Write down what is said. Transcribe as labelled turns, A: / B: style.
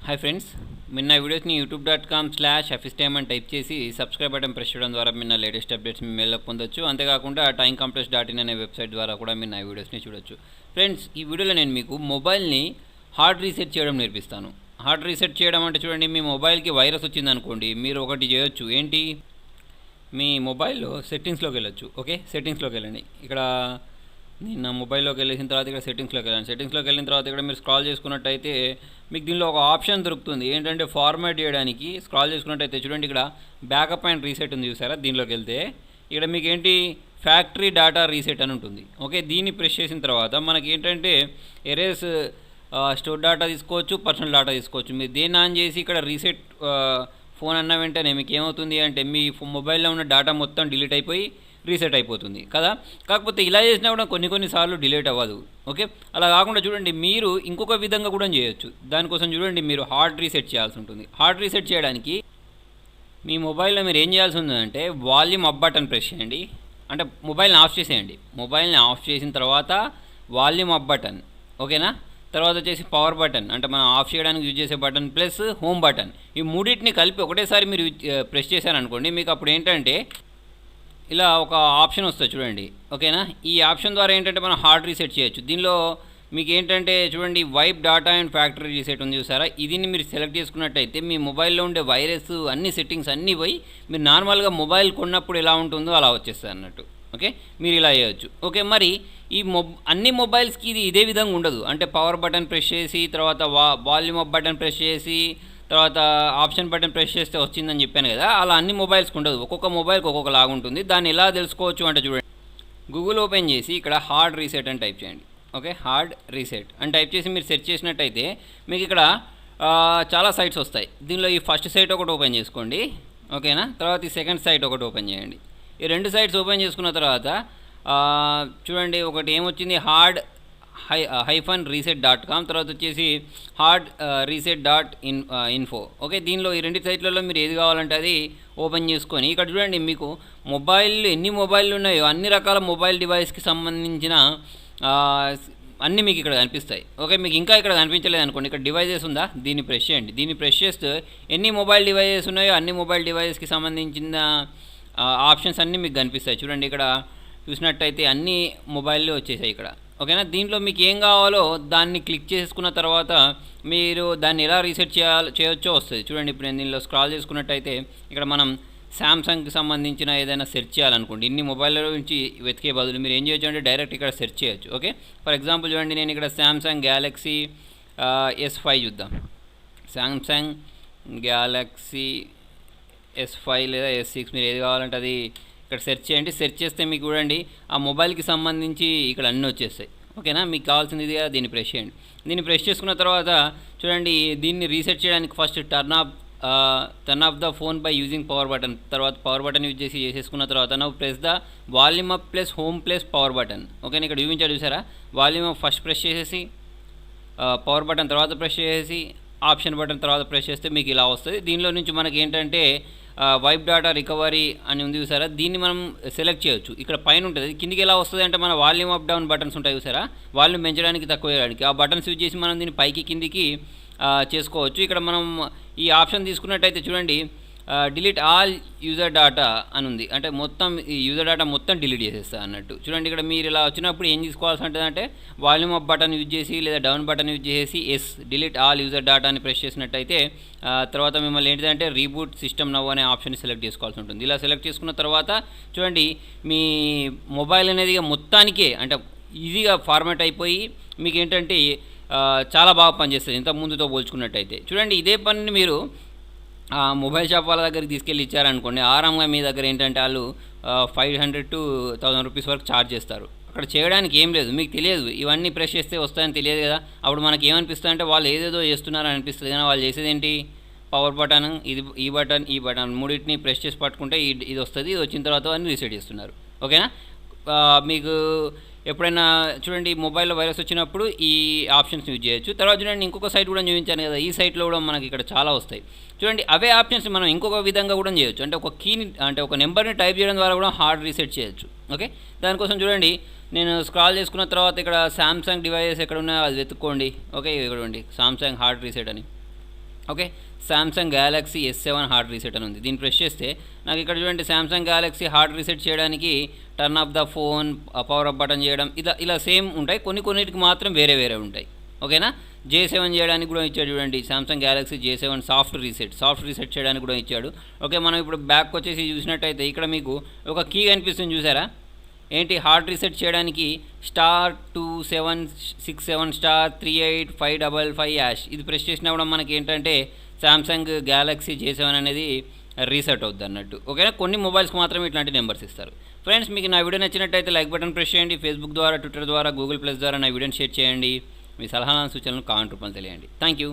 A: Hi friends, మీరు నా వీడియోస్ని youtube.com/afistime అని టైప్ చేసి సబ్స్క్రైబ్ బటన్ ప్రెస్ చేయడం ద్వారా మీరు నా లేటెస్ట్ అప్డేట్స్ మీ మెయిల్లోకి పొందొచ్చు. అంతేకాకుండా timecompress.in అనే వెబ్సైట్ ద్వారా కూడా మీరు నా వీడియోస్ని చూడొచ్చు. ఫ్రెండ్స్, ఈ వీడియోలో నేను మీకు మొబైల్ని హార్డ్ రీసెట్ చేయడం నేర్పిస్తాను. హార్డ్ రీసెట్ చేయడం అంటే చూడండి, మీ మొబైల్కి వైరస్ వచ్చిందనుకోండి, మీరు ఒకటి చేయొచ్చు. ఏంటి, మీ మొబైల్లో సెట్టింగ్స్లోకి వెళ్ళొచ్చు. ఓకే, సెట్టింగ్స్లోకి వెళ్ళండి. ఇక్కడ నేను నా మొబైల్లోకి వెళ్ళిన తర్వాత ఇక్కడ సెట్టింగ్స్లోకి వెళ్ళాను. సెట్టింగ్స్లోకి వెళ్ళిన తర్వాత ఇక్కడ మీరు స్క్రాల్ చేసుకున్నట్టయితే మీకు దీనిలో ఒక ఆప్షన్ దొరుకుతుంది. ఏంటంటే ఫార్మాట్ చేయడానికి స్క్రాల్ చేసుకున్నట్టయితే చూడండి, ఇక్కడ బ్యాకప్ అండ్ రీసెట్ ఉంది చూసారా. దీనిలోకి వెళ్తే ఇక్కడ మీకు ఏంటి, ఫ్యాక్టరీ డేటా రీసెట్ అని ఉంటుంది. ఓకే, దీన్ని ప్రెస్ చేసిన తర్వాత మనకి ఏంటంటే ఎరేస్ స్టోర్ డేటా తీసుకోవచ్చు, పర్సనల్ డేటా తీసుకోవచ్చు. మీరు దేన్ని ఆన్ చేసి ఇక్కడ రీసెట్ ఫోన్ అన్న వెంటనే మీకు ఏమవుతుంది అంటే మీ మొబైల్లో ఉన్న డేటా మొత్తం డిలీట్ అయిపోయి రీసెట్ అయిపోతుంది కదా. కాకపోతే ఇలా చేసినా కూడా కొన్నిసార్లు డిలీట్ అవ్వదు. ఓకే, అలా కాకుండా చూడండి, మీరు ఇంకొక విధంగా కూడా చేయొచ్చు. దానికోసం చూడండి, మీరు హార్డ్ రీసెట్ చేయాల్సి ఉంటుంది. హార్డ్ రీసెట్ చేయడానికి మీ మొబైల్లో మీరు ఏం చేయాల్సి ఉందంటే వాల్యూమ్ అప్ బటన్ ప్రెస్ చేయండి. అంటే మొబైల్ని ఆఫ్ చేసేయండి. మొబైల్ని ఆఫ్ చేసిన తర్వాత వాల్యూమ్ అప్ బటన్, ఓకేనా. తర్వాత వచ్చేసి పవర్ బటన్, అంటే మనం ఆఫ్ చేయడానికి యూజ్ చేసే బటన్, ప్లస్ హోమ్ బటన్. ఈ మూడింటిని కలిపి ఒకటేసారి మీరు ప్రెస్ చేశారనుకోండి, మీకు అప్పుడు ఏంటంటే ఇలా ఒక ఆప్షన్ వస్తుంది చూడండి. ఓకేనా, ఈ ఆప్షన్ ద్వారా ఏంటంటే మనం హార్డ్ రీసెట్ చేయొచ్చు. దీనిలో మీకు ఏంటంటే చూడండి, wipe data and factory reset ఉంది చూసారా. ఇది మీరు సెలెక్ట్ చేసుకున్నట్టయితే మీ మొబైల్లో ఉండే వైరస్ అన్ని సెట్టింగ్స్ అన్నీ పోయి మీరు నార్మల్గా మొబైల్ కొన్నప్పుడు ఎలా ఉంటుందో అలా వచ్చేస్తుంది అన్నట్టు. ఓకే, మీరు ఇలా చేయొచ్చు. ఓకే, మరి ఈ అన్ని మొబైల్స్కి ఇది ఇదే విధంగా ఉండదు. అంటే పవర్ బటన్ ప్రెస్ చేసి తర్వాత వాల్యూమ్ అప్ బటన్ ప్రెస్ చేసి తర్వాత ఆప్షన్ బటన్ ప్రెస్ చేస్తే వచ్చిందని చెప్పాను కదా, అలా అన్ని మొబైల్స్కి ఉండదు. ఒక్కొక్క మొబైల్కి ఒక్కొక్క లాగా ఉంటుంది. దాన్ని ఎలా తెలుసుకోవచ్చు అంటే చూడండి, గూగుల్ ఓపెన్ చేసి ఇక్కడ హార్డ్ రీసెట్ అని టైప్ చేయండి. ఓకే, హార్డ్ రీసెట్ అని టైప్ చేసి మీరు సెర్చ్ చేసినట్టయితే మీకు ఇక్కడ చాలా సైట్స్ వస్తాయి. దీనిలో ఈ ఫస్ట్ సైట్ ఒకటి ఓపెన్ చేసుకోండి. ఓకేనా, తర్వాత ఈ సెకండ్ సైట్ ఒకటి ఓపెన్ చేయండి. ఈ రెండు సైట్స్ ఓపెన్ చేసుకున్న తర్వాత చూడండి, ఒకటి ఏమొచ్చింది, hard-reset.com, తర్వాత వచ్చేసి hard-reset.info. ఓకే, దీనిలో ఈ రెండు సైట్లలో మీరు ఏది కావాలంటే అది ఓపెన్ చేసుకొని ఇక్కడ చూడండి, మీకు ఎన్ని మొబైల్లు ఉన్నాయో అన్ని రకాల మొబైల్ డివైస్కి సంబంధించిన అన్నీ మీకు ఇక్కడ కనిపిస్తాయి. ఓకే, మీకు ఇంకా ఇక్కడ కనిపించలేదు అనుకోండి, ఇక్కడ డివైజెస్ ఉందా, దీన్ని ప్రెస్ చేయండి. దీన్ని ప్రెస్ చేస్తే ఎన్ని మొబైల్ డివైజెస్ ఉన్నాయో అన్ని మొబైల్ డివైజెస్కి సంబంధించిన ఆప్షన్స్ అన్నీ మీకు కనిపిస్తాయి. చూడండి, ఇక్కడ చూసినట్టయితే అన్ని మొబైల్లో వచ్చేసాయి ఇక్కడ. ఓకేనా, దీంట్లో మీకు ఏం కావాలో దాన్ని క్లిక్ చేసుకున్న తర్వాత మీరు దాన్ని ఎలా రీసెట్ చేయొచ్చో వస్తుంది. చూడండి, ఇప్పుడు నేను దీనిలో స్క్రాల్ చేసుకున్నట్టయితే ఇక్కడ మనం శాంసంగ్కి సంబంధించిన ఏదైనా సెర్చ్ చేయాలనుకోండి, ఇన్ని మొబైల్లో నుంచి వెతికే బదులు మీరు ఏం చేయొచ్చు అంటే డైరెక్ట్ ఇక్కడ సెర్చ్ చేయొచ్చు. ఓకే, ఫర్ ఎగ్జాంపుల్ చూడండి, నేను ఇక్కడ శాంసంగ్ గ్యాలక్సీ S5 చూద్దాం. శాంసంగ్ గ్యాలక్సీ S5 లేదా S6 మీరు ఏది కావాలంటే అది ఇక్కడ సెర్చ్ చేయండి. సెర్చ్ చేస్తే మీకు చూడండి ఆ మొబైల్కి సంబంధించి ఇక్కడ అన్నీ వచ్చేస్తాయి. ఓకేనా, మీకు కావాల్సింది ఇదిగా, దీన్ని ప్రెస్ చేయండి. దీన్ని ప్రెస్ చేసుకున్న తర్వాత చూడండి, దీన్ని రీసెట్ చేయడానికి first turn off the phone by using power button, తర్వాత పవర్ బటన్ యూజ్ చేసేసుకున్న తర్వాత నవ్వు press the volume up plus home plus power button. ఓకేనా, ఇక్కడ చూపించారు చూసారా, వాల్యూమ్ అప్ ఫస్ట్ ప్రెస్ చేసేసి పవర్ బటన్ తర్వాత ప్రెస్ చేసేసి ఆప్షన్ బటన్ తర్వాత ప్రెస్ చేస్తే మీకు ఇలా వస్తుంది. దీనిలో నుంచి మనకి ఏంటంటే వైప్ డేటా రికవరీ అని ఉంది చూసారా, దీన్ని మనం సెలెక్ట్ చేయొచ్చు. ఇక్కడ పైన ఉంటుంది, కిందికి ఎలా వస్తుంది అంటే మన వాల్యూమ్ అప్ డౌన్ బటన్స్ ఉంటాయి చూసారా, వాల్యూమ్ పెంచడానికి తక్కువ చేయడానికి ఆ బటన్స్ యూజ్ చేసి మనం దీన్ని పైకి కిందికి చేసుకోవచ్చు. ఇక్కడ మనం ఈ ఆప్షన్ తీసుకున్నట్టయితే చూడండి, డిలీట్ ఆల్ యూజర్ డేటా అని ఉంది. అంటే మొత్తం ఈ యూజర్ డేటా మొత్తం డిలీట్ చేసేస్తా అన్నట్టు. చూడండి, ఇక్కడ మీరు ఇలా వచ్చినప్పుడు ఏం తీసుకోవాల్సి ఉంటుందంటే వాల్యూమ్ అప్ బటన్ యూజ్ చేసి లేదా డౌన్ బటన్ యూజ్ చేసి డిలీట్ ఆల్ యూజర్ డేటా అని ప్రెస్ చేసినట్టయితే తర్వాత మిమ్మల్ని ఏంటిదంటే రీబూట్ సిస్టమ్ నవ్ అనే ఆప్షన్ సెలెక్ట్ చేసుకోవాల్సి ఉంటుంది. ఇలా సెలెక్ట్ చేసుకున్న తర్వాత చూడండి, మీ మొబైల్ అనేది మొత్తానికే అంటే ఈజీగా ఫార్మాట్ అయిపోయి మీకు ఏంటంటే చాలా బాగా పనిచేస్తుంది ఇంత ముందుతో పోల్చుకున్నట్టయితే. చూడండి, ఇదే పనిని మీరు మొబైల్ షాప్ వాళ్ళ దగ్గరికి తీసుకెళ్ళి ఇచ్చారనుకోండి, ఆరాంగా మీ దగ్గర ఏంటంటే వాళ్ళు 500 to 1000 రూపీస్ వరకు ఛార్జ్ చేస్తారు. అక్కడ చేయడానికి ఏం లేదు, మీకు తెలియదు, ఇవన్నీ ప్రెస్ చేస్తే వస్తాయని తెలియదు కదా. అప్పుడు మనకి ఏమనిపిస్తుంది అంటే వాళ్ళు ఏదేదో చేస్తున్నారని అనిపిస్తుంది, కానీ వాళ్ళు చేసేది ఏంటి, పవర్ బటన్, ఈ బటన్ మూడింటిని ప్రెస్ చేసి పట్టుకుంటే ఇది వస్తుంది. ఇది వచ్చిన తర్వాత అన్ని రీసెట్ చేస్తున్నారు. ఓకేనా, మీకు ఎప్పుడైనా చూడండి మొబైల్లో వైరస్ వచ్చినప్పుడు ఈ ఆప్షన్స్ యూజ్ చేయొచ్చు. తర్వాత చూడండి, ఇంకొక సైట్ కూడా చూపించాను కదా, ఈ సైట్లో కూడా మనకి ఇక్కడ చాలా వస్తాయి. చూడండి, అవే ఆప్షన్స్ మనం ఇంకొక విధంగా కూడా చేయొచ్చు. అంటే ఒక కీని అంటే ఒక నెంబర్ని టైప్ చేయడం ద్వారా కూడా హార్డ్ రీసెట్ చేయొచ్చు. ఓకే, దానికోసం చూడండి, నేను స్క్రాల్ చేసుకున్న తర్వాత ఇక్కడ శాంసంగ్ డివైజెస్ ఎక్కడ ఉన్నాయో అది వెతుక్కోండి. ఓకే, ఇక్కడ ఉండి శాంసంగ్ హార్డ్ రీసెట్ అని okay. Samsung Galaxy S7 hard reset అని ఉంది. దీన్ని ప్రెస్ చేస్తే నాకు ఇక్కడ చూడండి సామ్సంగ్ గ్యాలక్సీ హార్డ్ రీసెట్ చేయడానికి turn off the phone, power up button చేయడం ఇలా సేమ్ ఉంటాయి. కొన్నిటికి మాత్రం వేరే వేరే ఉంటాయి. ఓకేనా. J7 చేయడానికి కూడా ఇచ్చాడు చూడండి. Samsung Galaxy J7 soft reset చేయడానికి కూడా ఇచ్చాడు. ఓకే. మనం ఇప్పుడు బ్యాక్ వచ్చేసి చూసినట్టయితే ఇక్కడ మీకు ఒక కీ కనిపిస్తుంది చూసారా. ఏంటి హార్డ్ రీసెట్ చేయడానికి *2767*38555#. ఇది ప్రెస్ చేసినప్పుడు మనకి ఏంటంటే సామ్సంగ్ గ్యాలక్సీ J7 అనేది రీసెట్ అవుద్ది అన్నట్టు. ఓకేనా. కొన్ని మొబైల్స్కి మాత్రమే ఇట్లాంటి నెంబర్స్ ఇస్తారు. ఫ్రెండ్స్, మీకు నా వీడియో నచ్చినట్టయితే లైక్ బటన్ ప్రెస్ చేయండి. ఫేస్బుక్ ద్వారా, ట్విట్టర్ ద్వారా, గూగుల్ ప్లస్ ద్వారా నా వీడియోని షేర్ చేయండి. మీ సలహాలను సూచనలను కామెంట్ రూపంలో తెలియండి. Thank you.